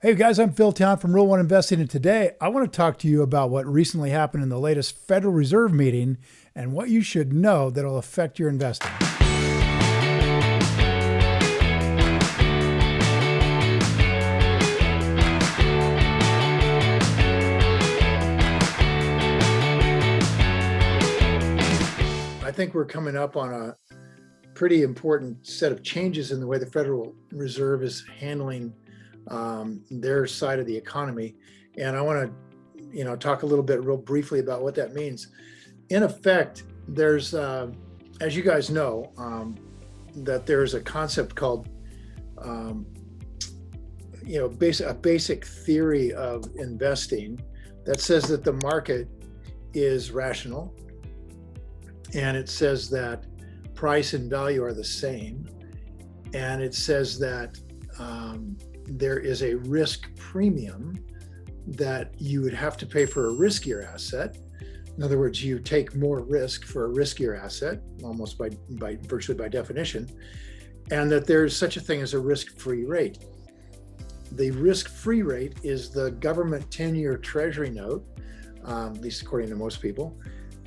Hey guys, I'm Phil Town from Rule One Investing, and today I want to talk to you about what recently happened in the latest Federal Reserve meeting and what you should know that'll affect your investing. I think we're coming up on a pretty important set of changes in the way the Federal Reserve is handling their side of the economy. And I want to, talk a little bit real briefly about what that means. In effect, there's, as you guys know, that there's a concept called, a basic theory of investing that says that the market is rational. And it says that price and value are the same. And it says that there is a risk premium that you would have to pay for a riskier asset. In other words, you take more risk for a riskier asset, almost virtually by definition, and that there's such a thing as a risk-free rate. The risk-free rate is the government 10-year treasury note, at least according to most people,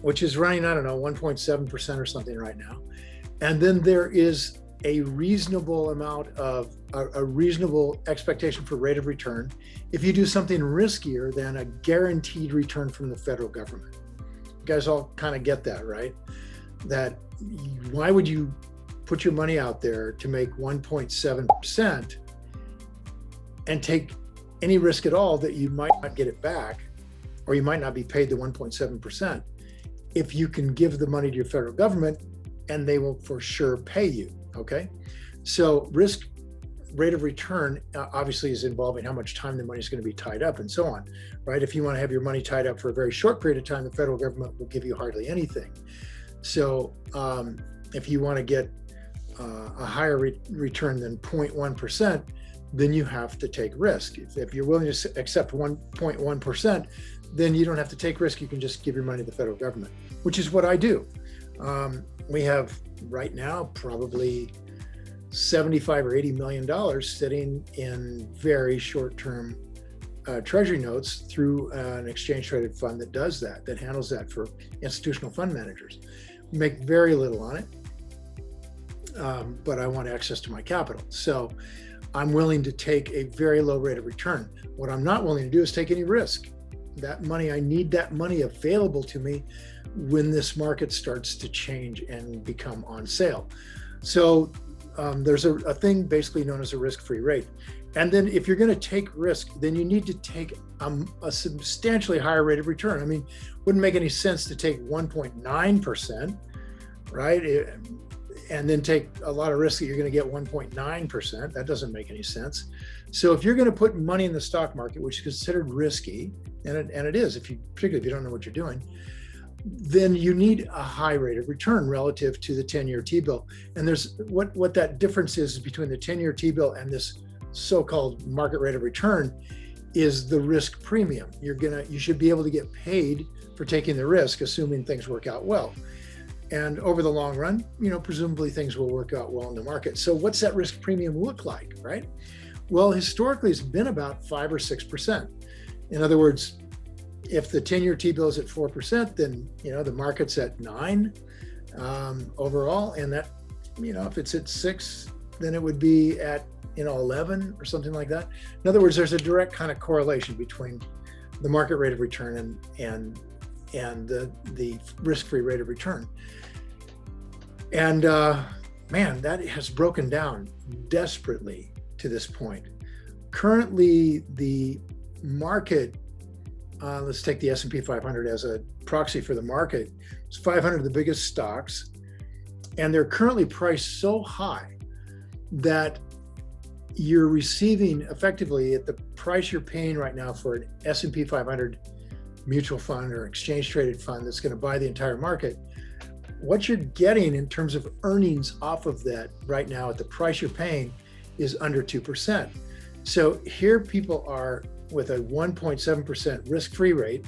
which is running, 1.7% or something right now. And then there is a reasonable amount of a reasonable expectation for rate of return if you do something riskier than a guaranteed return from the federal government. You guys all kind of get that, right? That why would you put your money out there to make 1.7% and take any risk at all that you might not get it back, or you might not be paid the 1.7% if you can give the money to your federal government and they will for sure pay you, okay? So risk rate of return obviously is involving how much time the money is going to be tied up and so on, right? If you want to have your money tied up for a very short period of time, the federal government will give you hardly anything. So if you want to get a higher return than 0.1%, then you have to take risk. If you're willing to accept 1.1%, then you don't have to take risk. You can just give your money to the federal government, which is what I do. We have right now probably $75 or $80 million sitting in very short-term treasury notes through an exchange-traded fund that does that, that handles that for institutional fund managers. We make very little on it, but I want access to my capital. So I'm willing to take a very low rate of return. What I'm not willing to do is take any risk. That money, I need that money available to me when this market starts to change and become on sale. So there's a thing basically known as a risk-free rate. And then if you're going to take risk, then you need to take a substantially higher rate of return. I mean, wouldn't make any sense to take 1.9%, right? And then take a lot of risk that you're going to get 1.9%. That doesn't make any sense. So if you're going to put money in the stock market, which is considered risky, and it is, particularly if you don't know what you're doing, then you need a high rate of return relative to the 10-year T-bill. And there's what that difference is between the 10-year T-bill and this so-called market rate of return is the risk premium. You should be able to get paid for taking the risk, assuming things work out well. And over the long run, presumably things will work out well in the market. So what's that risk premium look like, right? Well, historically, it's been about 5 or 6%. In other words, if the 10-year T-bill is at 4%, then, the market's at 9 overall. And that, if it's at 6, then it would be at, 11 or something like that. In other words, there's a direct kind of correlation between the market rate of return and the risk-free rate of return. And man, that has broken down desperately to this point. Currently, the market, let's take the S&P 500 as a proxy for the market. It's 500 of the biggest stocks, and they're currently priced so high that you're receiving effectively at the price you're paying right now for an S&P 500 mutual fund or exchange-traded fund that's going to buy the entire market. What you're getting in terms of earnings off of that right now at the price you're paying is under 2%. So here people are with a 1.7% risk-free rate,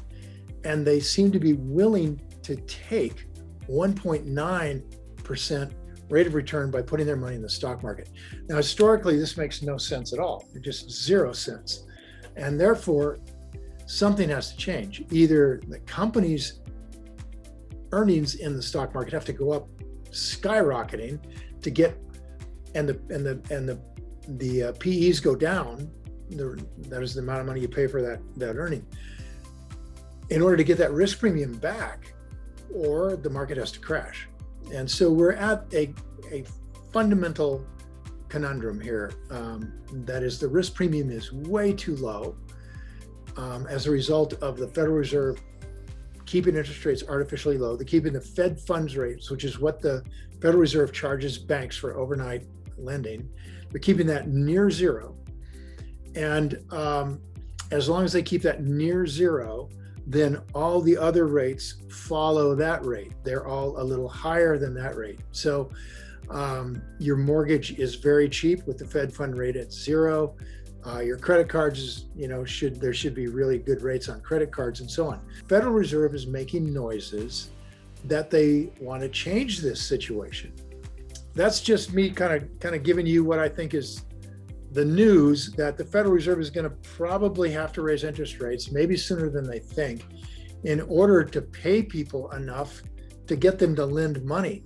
and they seem to be willing to take 1.9% rate of return by putting their money in the stock market. Now, historically, this makes no sense at all. It just 0 cents. And therefore, something has to change. Either the company's earnings in the stock market have to go up skyrocketing to get, and the PEs go down. That is the amount of money you pay for that earning, in order to get that risk premium back, or the market has to crash. And so we're at a fundamental conundrum here. That is, the risk premium is way too low as a result of the Federal Reserve keeping interest rates artificially low. They're keeping the Fed funds rates, which is what the Federal Reserve charges banks for overnight lending. They're keeping that near zero. And as long as they keep that near zero, then all the other rates follow that rate. They're all a little higher than that rate. So your mortgage is very cheap with the Fed fund rate at zero. Your credit cards, there should be really good rates on credit cards and so on. Federal Reserve is making noises that they want to change this situation. That's just me kind of giving you what I think is the news, that the Federal Reserve is going to probably have to raise interest rates, maybe sooner than they think, in order to pay people enough to get them to lend money.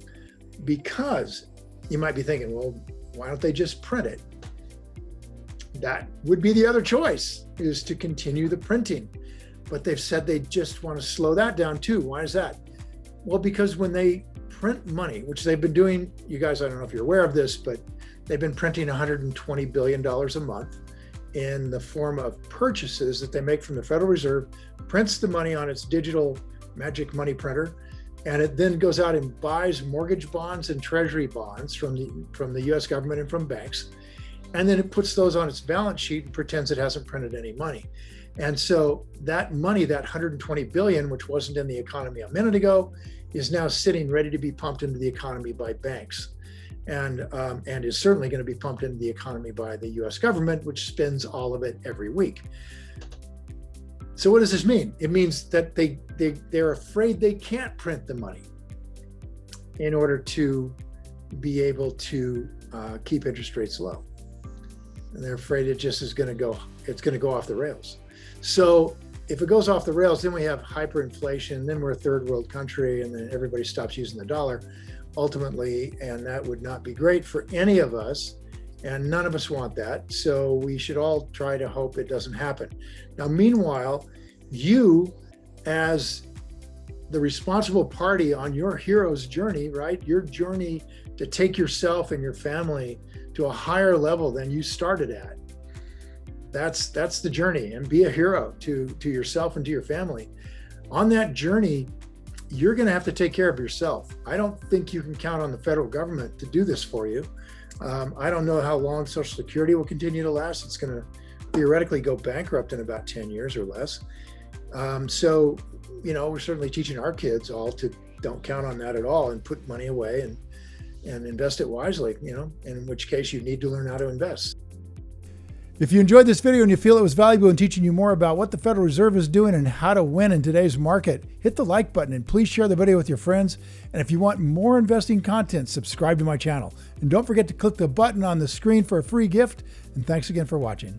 Because you might be thinking, well, why don't they just print it? That would be the other choice, is to continue the printing. But they've said they just want to slow that down too. Why is that? Well, because when they print money, which they've been doing, you guys, I don't know if you're aware of this, but they've been printing $120 billion a month in the form of purchases that they make from the Federal Reserve, prints the money on its digital magic money printer, and it then goes out and buys mortgage bonds and treasury bonds from the US government and from banks. And then it puts those on its balance sheet and pretends it hasn't printed any money. And so that money, that 120 billion, which wasn't in the economy a minute ago, is now sitting ready to be pumped into the economy by banks. And is certainly going to be pumped into the economy by the US government, which spends all of it every week. So what does this mean? It means that they're afraid they can't print the money in order to be able to keep interest rates low. And they're afraid it just is going to go off the rails. So if it goes off the rails, then we have hyperinflation, then we're a third world country, and then everybody stops using the dollar ultimately, and that would not be great for any of us, and none of us want that. So we should all try to hope it doesn't happen. Now, meanwhile, you, as the responsible party on your hero's journey, right? Your journey to take yourself and your family to a higher level than you started at. That's the journey, and be a hero to yourself and to your family. On that journey, you're going to have to take care of yourself. I don't think you can count on the federal government to do this for you. I don't know how long Social Security will continue to last. It's going to theoretically go bankrupt in about 10 years or less. So, we're certainly teaching our kids all to don't count on that at all, and put money away and invest it wisely, in which case you need to learn how to invest. If you enjoyed this video and you feel it was valuable in teaching you more about what the Federal Reserve is doing and how to win in today's market, hit the like button and please share the video with your friends. And if you want more investing content, subscribe to my channel. And don't forget to click the button on the screen for a free gift. And thanks again for watching.